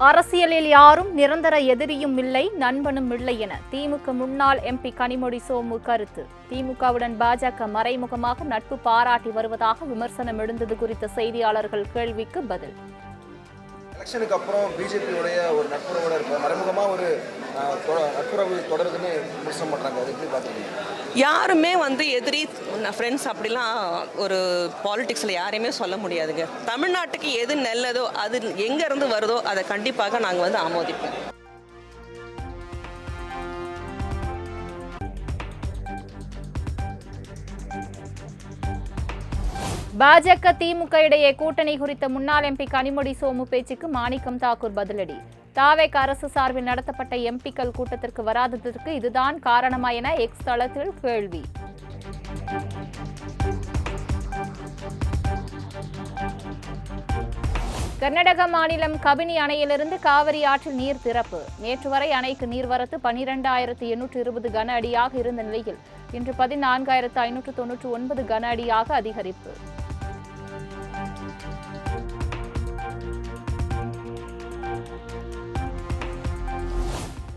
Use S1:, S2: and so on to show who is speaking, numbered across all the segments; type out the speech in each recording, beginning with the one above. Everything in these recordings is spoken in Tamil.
S1: அரசியலில் யாரும் நிரந்தர எதிரியும் இல்லை, நண்பனும் இல்லை என திமுக முன்னாள் எம்பி கனிமொழி சோமு கருத்து. திமுகவுடன் பாஜக மறைமுகமாக நட்பு பாராட்டி வருவதாக விமர்சனம் எழுந்தது குறித்த செய்தியாளர்கள் கேள்விக்கு பதில்.
S2: எலெக்ஷனுக்கு அப்புறம் பிஜேபியோடைய ஒரு நட்புறவோட இருக்க மறைமுகமாக ஒரு நட்புறவு தொடருதுன்னு விமர்சனம் பண்ணுறாங்க. அது எப்படி பார்த்துருக்கீங்க?
S3: யாருமே எதிரி ஃப்ரெண்ட்ஸ் அப்படிலாம் ஒரு பாலிடிக்ஸில் யாரையுமே சொல்ல முடியாதுங்க. தமிழ்நாட்டுக்கு எது நல்லதோ அது எங்கேருந்து வருதோ அதை கண்டிப்பாக நாங்கள் ஆமோதிப்போம்.
S1: பாஜக திமுக இடையே கூட்டணி குறித்த முன்னாள் எம்பி கனிமொழி சோமு பேச்சுக்கு மாணிக்கம் தாக்கூர் பதிலடி. தாவேக அரசு சார்பில் நடத்தப்பட்ட எம்பிக்கள் கூட்டத்திற்கு வராததற்கு இதுதான் காரணமா என எக்ஸ் தளத்தில் கேள்வி. கர்நாடக மாநிலம் கபினி அணையிலிருந்து காவிரி ஆற்றில் நீர் திறப்பு. நேற்று வரை அணைக்கு நீர்வரத்து 12,820 கன அடியாக இருந்த நிலையில் இன்று 14,599 கன அடியாக அதிகரிப்பு.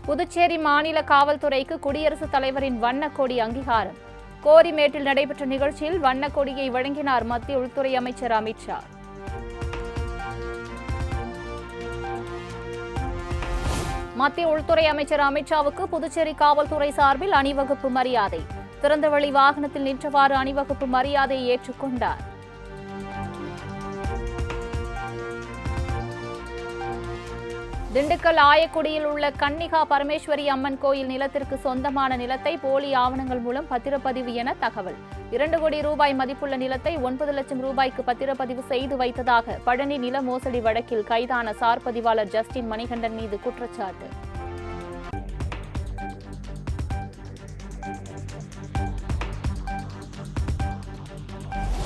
S1: புதுச்சேரி மாநில காவல்துறைக்கு குடியரசுத் தலைவரின் வண்ணக்கொடி அங்கீகாரம். கோரிமேட்டில் நடைபெற்ற நிகழ்ச்சியில் வண்ணக்கொடியை வழங்கினார் மத்திய உள்துறை அமைச்சர் அமித்ஷா. மத்திய உள்துறை அமைச்சர் அமித்ஷாவுக்கு புதுச்சேரி காவல்துறை சார்பில் அணிவகுப்பு மரியாதை. திறந்தவெளி வாகனத்தில் நின்றவாறு அணிவகுப்பு மரியாதையை ஏற்றுக்கொண்டார். திண்டுக்கல் ஆயக்குடியில் உள்ள கன்னிகா பரமேஸ்வரி அம்மன் கோயில் நிலத்திற்கு சொந்தமான நிலத்தை போலி ஆவணங்கள் மூலம் பத்திரப்பதிவு என தகவல். 2 கோடி ரூபாய் மதிப்புள்ள நிலத்தை 9 லட்சம் ரூபாய்க்கு பத்திரப்பதிவு செய்து வைத்ததாக பழனி நில மோசடி வழக்கில் கைதான சார் பதிவாளர் ஜஸ்டின் மணிகண்டன் மீது குற்றச்சாட்டு.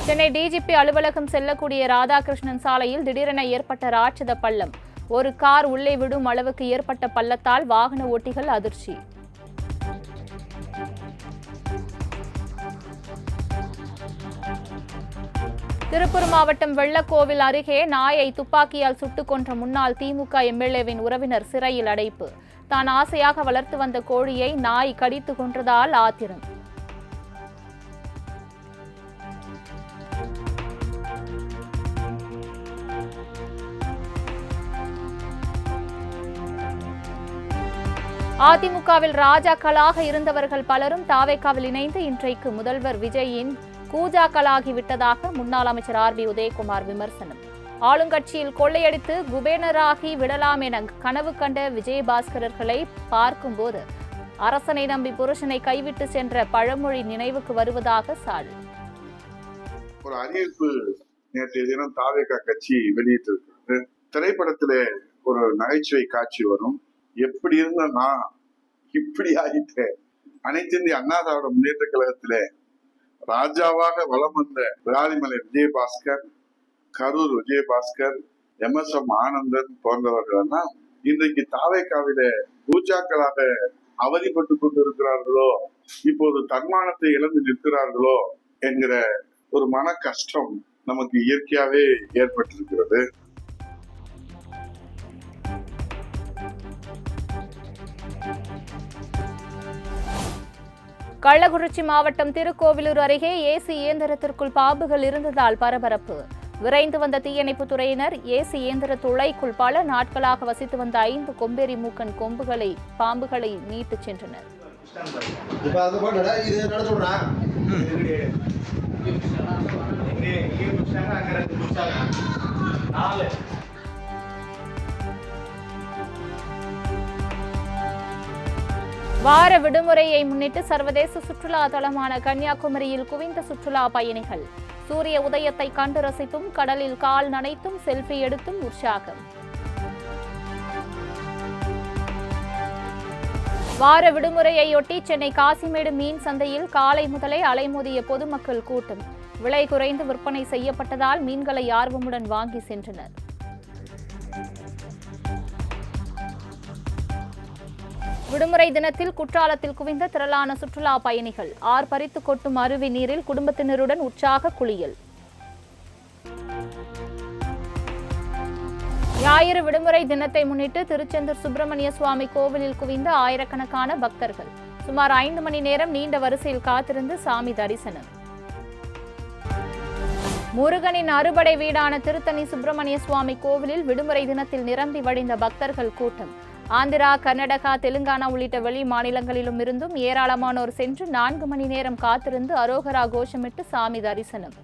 S1: சென்னை டிஜிபி அலுவலகம் செல்லக்கூடிய ராதாகிருஷ்ணன் சாலையில் திடீரென ஏற்பட்ட ராட்சத பள்ளம். ஒரு கார் உள்ளே விடும் அளவுக்கு ஏற்பட்ட பள்ளத்தால் வாகன ஓட்டிகள் அதிர்ச்சி. திருப்பூர் மாவட்டம் வெள்ளக்கோவில் அருகே நாயை துப்பாக்கியால் சுட்டுக் கொன்ற முன்னாள் திமுக எம்எல்ஏவின் உறவினர் சிறையில் அடைப்பு. தான் ஆசையாக வளர்த்து வந்த கோழியை நாய் கடித்து கொன்றதால் ஆத்திரம். அதிமுகவில் ராஜாக்களாக இருந்தவர்கள் பலரும் தாவேகாவில் இணைந்து இன்றைக்கு முதல்வர் விஜயின் கூஜாக்களாகிவிட்டதாக முன்னாள் அமைச்சர் ஆர்.பி. உதயகுமார் விமர்சனம். ஆளுங்கட்சியில் கொள்ளையடித்து குபேனராகி விடலாம் என கனவு கண்ட விஜயபாஸ்கரர்களை பார்க்கும்போது அரசனை நம்பி புருஷனை கைவிட்டு சென்ற பழமொழி நினைவுக்கு வருவதாக சாடு.
S4: ஒரு அறிவிப்பு நேற்றைய தினம் தாவேகா கட்சி வெளியிட்டிருக்கிறது. திரைப்படத்திலே ஒரு நகைச்சுவை காட்சி வரும். எப்படி இருந்த நான் இப்படி ஆகிட்டேன். அனைத்து இந்திய அண்ணா திராவிட முன்னேற்ற கழகத்திலே ராஜாவாக வலம் வந்த விராலிமலை விஜயபாஸ்கர், கரூர் விஜயபாஸ்கர், எம்.எஸ்.எம். ஆனந்தன் போன்றவர்கள் எல்லாம் இன்றைக்கு தாவேகாவிலே பூஜாக்களாக அவதிப்பட்டு கொண்டிருக்கிறார்களோ, இப்போது தன்மானத்தை இழந்து நிற்கிறார்களோ என்கிற ஒரு மன கஷ்டம் நமக்கு இயற்கையாவே ஏற்பட்டிருக்கிறது.
S1: கள்ளக்குறிச்சி மாவட்டம் திருக்கோவிலூர் அருகே ஏசி இயந்திரத்திற்குள் பாம்புகள் இருந்ததால் பரபரப்பு. விரைந்து வந்த தீயணைப்புத் துறையினர் ஏசி இயந்திர துளைக்குள் பல நாட்களாக வசித்து வந்த 5 கொம்பேரி மூக்கன் பாம்புகளை மீட்டுச் சென்றனர். வார விடுமுறையை முன்னிட்டு சர்வதேச சுற்றுலா தலமான கன்னியாகுமரியில் குவிந்த சுற்றுலா பயணிகள். சூரிய உதயத்தை கண்டு ரசித்தும் கடலில் கால் நனைத்தும் செல்ஃபி எடுத்தும் உற்சாகம். வார விடுமுறையொட்டி சென்னை காசிமேடு மீன் சந்தையில் காலை முதலே அலைமோதிய பொதுமக்கள் கூட்டம். விலை குறைந்து விற்பனை செய்யப்பட்டதால் மீன்களை ஆர்வமுடன் வாங்கி சென்றனர். விடுமுறை தினத்தில் குற்றாலத்தில் குவிந்த திரளான சுற்றுலா பயணிகள். ஆர்ப்பரித்து கொட்டும் அருவி நீரில் குடும்பத்தினருடன் உற்சாக குளியல். ஞாயிறு விடுமுறை தினத்தை முன்னிட்டு திருச்செந்தூர் சுப்பிரமணிய சுவாமி கோவிலில் குவிந்த ஆயிரக்கணக்கான பக்தர்கள். சுமார் 5 மணி நேரம் நீண்ட வரிசையில் காத்திருந்து சாமி தரிசனம். முருகனின் அறுபடை வீடான திருத்தணி சுப்பிரமணிய சுவாமி கோவிலில் விடுமுறை தினத்தில் நிரம்பி வழிந்த பக்தர்கள் கூட்டம். ஆந்திரா, கர்நாடகா, தெலுங்கானா உள்ளிட்ட வெளி மாநிலங்களிலும் இருந்தும் ஏராளமானோர் சென்று 4 மணி நேரம் காத்திருந்து அரோகரா கோஷமிட்டு சாமி தரிசனம்.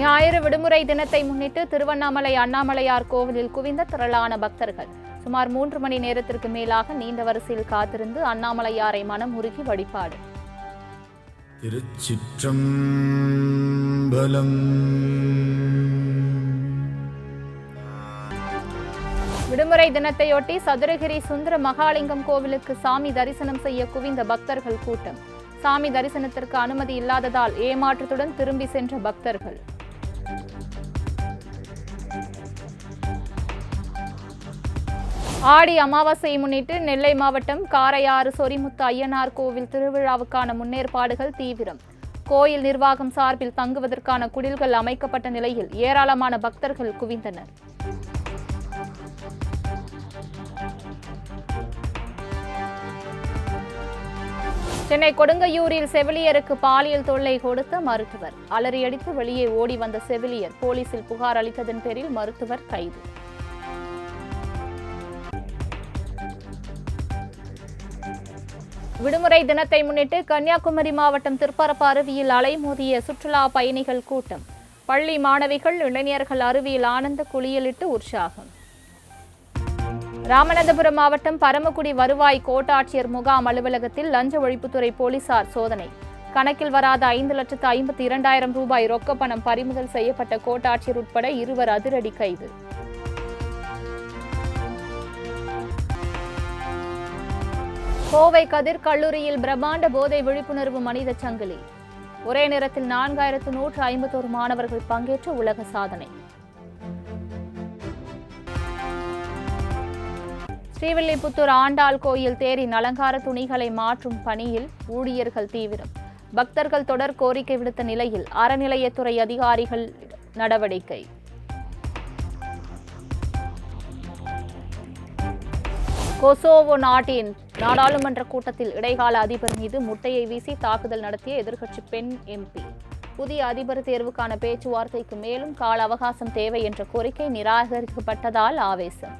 S1: ஞாயிறு விடுமுறை தினத்தை முன்னிட்டு திருவண்ணாமலை அண்ணாமலையார் கோவிலில் குவிந்த திரளான பக்தர்கள். சுமார் 3 மணி நேரத்திற்கு மேலாக நீண்ட வரிசையில் காத்திருந்து அண்ணாமலையாரை மனம் உருகி வழிபாடு.
S5: திருச்சிற்றம்பலம்.
S1: விடுமுறை தினத்தையொட்டி சதுரகிரி சுந்தர மகாலிங்கம் கோவிலுக்கு சாமி தரிசனம் செய்ய குவிந்த பக்தர்கள் கூட்டம். சாமி தரிசனத்திற்கு அனுமதி இல்லாததால் ஏமாற்றத்துடன் திரும்பி சென்ற பக்தர்கள். ஆடி அமாவாசையை முன்னிட்டு நெல்லை மாவட்டம் காரையாறு சொரிமுத்து ஐயனார் கோவில் திருவிழாவுக்கான முன்னேற்பாடுகள் தீவிரம். கோயில் நிர்வாகம் சார்பில் தங்குவதற்கான குடில்கள் அமைக்கப்பட்ட நிலையில் ஏராளமான பக்தர்கள் குவிந்தனர். சென்னை கொடுங்கையூரில் செவிலியருக்கு பாலியல் தொல்லை கொடுத்த மருத்துவர். அலறியடித்து வெளியே ஓடி வந்த செவிலியர் போலீசில் புகார் அளித்ததன் பேரில் மருத்துவர் கைது. விடுமுறை தினத்தை முன்னிட்டு கன்னியாகுமரி மாவட்டம் திருப்பரப்பு அருவியில் அலைமோதிய சுற்றுலா பயணிகள் கூட்டம். பள்ளி மாணவிகள், இளைஞர்கள் அருவியில் ஆனந்த குளியலிட்டு உற்சாகம். ராமநாதபுரம் மாவட்டம் பரமக்குடி வருவாய் கோட்டாட்சியர் முகாம் அலுவலகத்தில் லஞ்ச ஒழிப்புத்துறை போலீசார் சோதனை. கணக்கில் வராத 5,52,000 ரூபாய் ரொக்க பணம் பறிமுதல் செய்யப்பட்ட கோட்டாட்சியர் உட்பட 2 அதிரடி கைது. கோவை கதிர் கல்லூரியில் பிரம்மாண்ட போதை விழிப்புணர்வு மனித சங்கிலி. ஒரே நேரத்தில் 4151 மாணவர்கள் பங்கேற்ற உலக சாதனை. ஸ்ரீவில்லிபுத்தூர் ஆண்டாள் கோயில் தேரின் அலங்கார துணிகளை மாற்றும் பணியில் ஊழியர்கள் தீவிரம். பக்தர்கள் தொடர் கோரிக்கை விடுத்த நிலையில் அறநிலையத்துறை அதிகாரிகள் நடவடிக்கை. கொசோவோ நாட்டின் நாடாளுமன்ற கூட்டத்தில் இடைக்கால அதிபர் மீது முட்டையை வீசி தாக்குதல் நடத்திய எதிர்க்கட்சி பெண் MP. புதிய அதிபர் தேர்வுக்கான பேச்சுவார்த்தைக்கு மேலும் கால அவகாசம் தேவை என்ற கோரிக்கை நிராகரிக்கப்பட்டதால் ஆவேசம்.